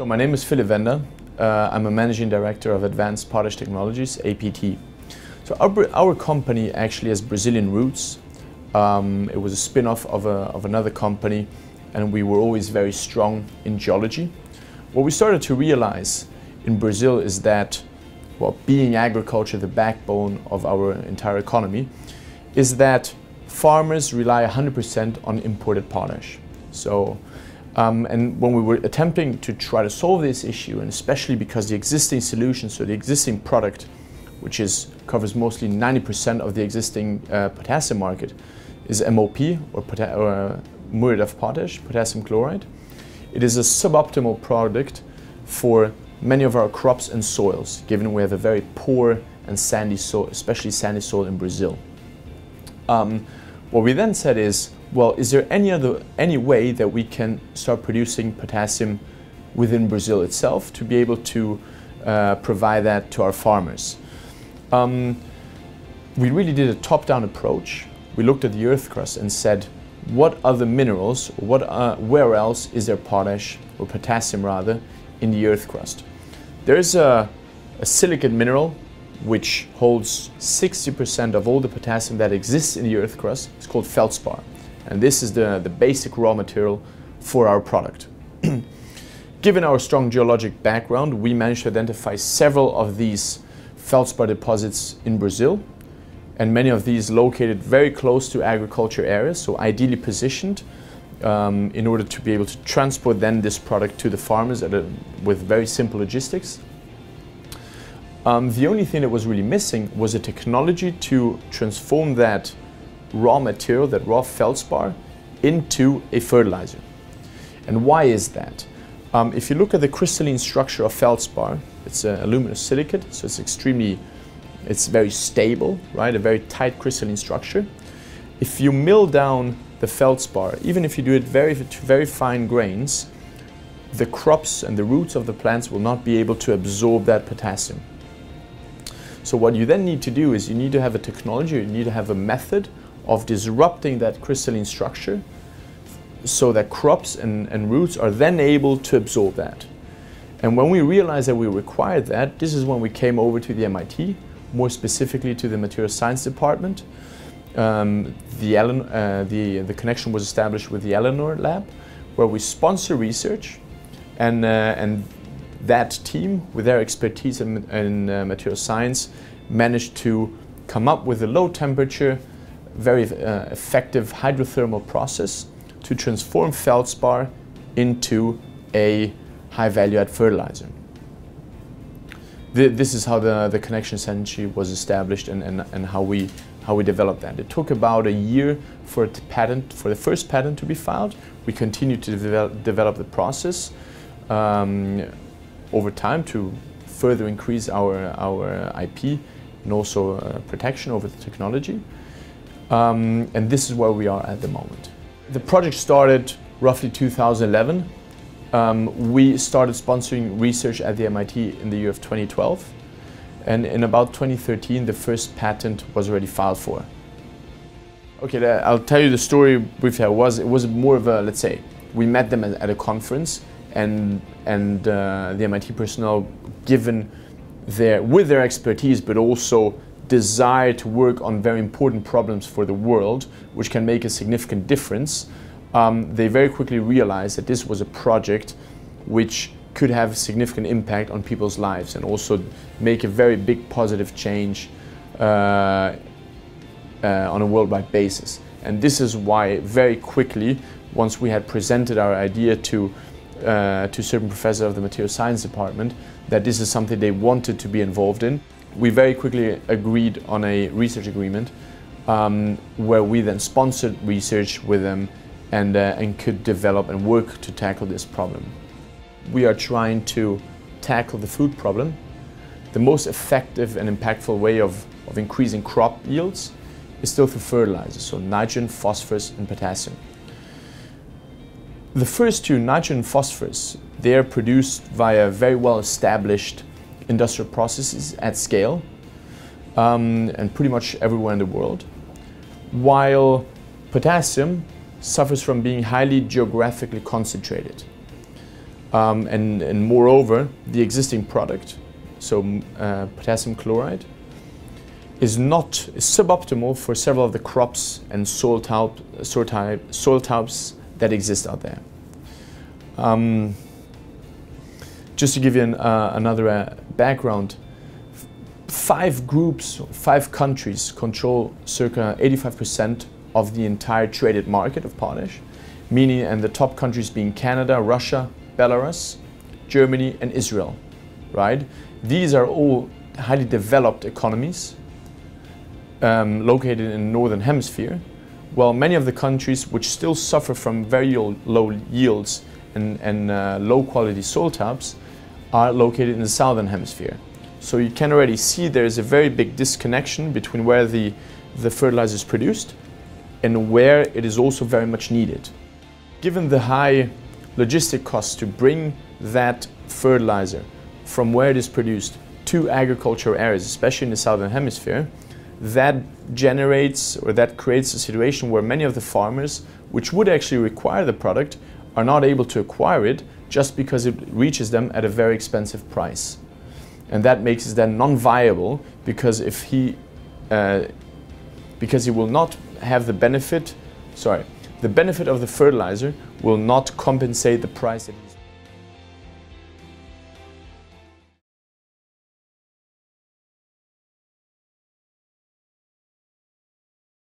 So my name is Philip Wender. I'm a managing director of Advanced Potash Technologies, APT. So our company actually has Brazilian roots. It was a spin-off of another company, and we were always very strong in geology. What we started to realize in Brazil is that, well, being agriculture the backbone of our entire economy, is that farmers rely 100% on imported potash. So, and when we were attempting to try to solve this issue, and especially because the existing solution, so the existing product, which covers mostly 90% of the existing potassium market, is MOP, or muriate of potash, potassium chloride. It is a suboptimal product for many of our crops and soils, given we have a very poor and sandy soil, especially sandy soil in Brazil. What we then said is, well, is there any way that we can start producing potassium within Brazil itself to be able to provide that to our farmers? We really did a top-down approach. We looked at the earth crust and said, what other minerals, where else is there potash, or potassium rather, in the earth crust? There's a silicate mineral which holds 60% of all the potassium that exists in the earth crust. It's called feldspar. And this is the basic raw material for our product. Given our strong geologic background, we managed to identify several of these feldspar deposits in Brazil, and many of these located very close to agriculture areas, so ideally positioned in order to be able to transport then this product to the farmers with very simple logistics. The only thing that was really missing was a technology to transform that raw material, that raw feldspar, into a fertilizer. And why is that? If you look at the crystalline structure of feldspar, it's an aluminum silicate, so it's very stable, right? A very tight crystalline structure. If you mill down the feldspar, even if you do it to very fine grains, the crops and the roots of the plants will not be able to absorb that potassium. So what you then need to do is you need to have a technology, you need to have a method of disrupting that crystalline structure so that crops and roots are then able to absorb that. And when we realized that we required that, this is when we came over to the MIT, more specifically to the Material Science Department. The connection was established with the Eleanor Lab, where we sponsor research, and that team, with their expertise in material science, managed to come up with a low temperature, very effective hydrothermal process to transform feldspar into a high value add fertilizer. This is how the connection essentially was established and how we developed that. It took about a year for the first patent to be filed. We continued to develop the process over time to further increase our IP and also protection over the technology. And this is where we are at the moment. The project started roughly 2011. We started sponsoring research at the MIT in the year of 2012. And in about 2013, the first patent was already filed for. Okay, I'll tell you the story briefly. It was more of a, let's say, we met them at a conference, and the MIT personnel, with their expertise, but also desire to work on very important problems for the world, which can make a significant difference, they very quickly realized that this was a project which could have a significant impact on people's lives and also make a very big positive change on a worldwide basis. And this is why very quickly, once we had presented our idea to certain professors of the material science department, that this is something they wanted to be involved in, we very quickly agreed on a research agreement where we then sponsored research with them and could develop and work to tackle this problem. We are trying to tackle the food problem. The most effective and impactful way of increasing crop yields is still through fertilizers, so nitrogen, phosphorus, and potassium. The first two, nitrogen and phosphorus, they are produced via very well-established industrial processes at scale and pretty much everywhere in the world, while potassium suffers from being highly geographically concentrated. and moreover, the existing product, so potassium chloride, is suboptimal for several of the crops and soil types that exist out there. Just to give you another background, 5 countries control circa 85% of the entire traded market of potash, meaning, and the top countries being Canada, Russia, Belarus, Germany and Israel, right? These are all highly developed economies located in the Northern Hemisphere, while many of the countries which still suffer from very low yields and low quality soil types are located in the Southern Hemisphere. So you can already see there is a very big disconnection between where the fertilizer is produced and where it is also very much needed. Given the high logistic costs to bring that fertilizer from where it is produced to agricultural areas, especially in the Southern Hemisphere, that creates a situation where many of the farmers, which would actually require the product, are not able to acquire it just because it reaches them at a very expensive price. And that makes it then non-viable because he will not have the benefit of the fertilizer will not compensate the price that he's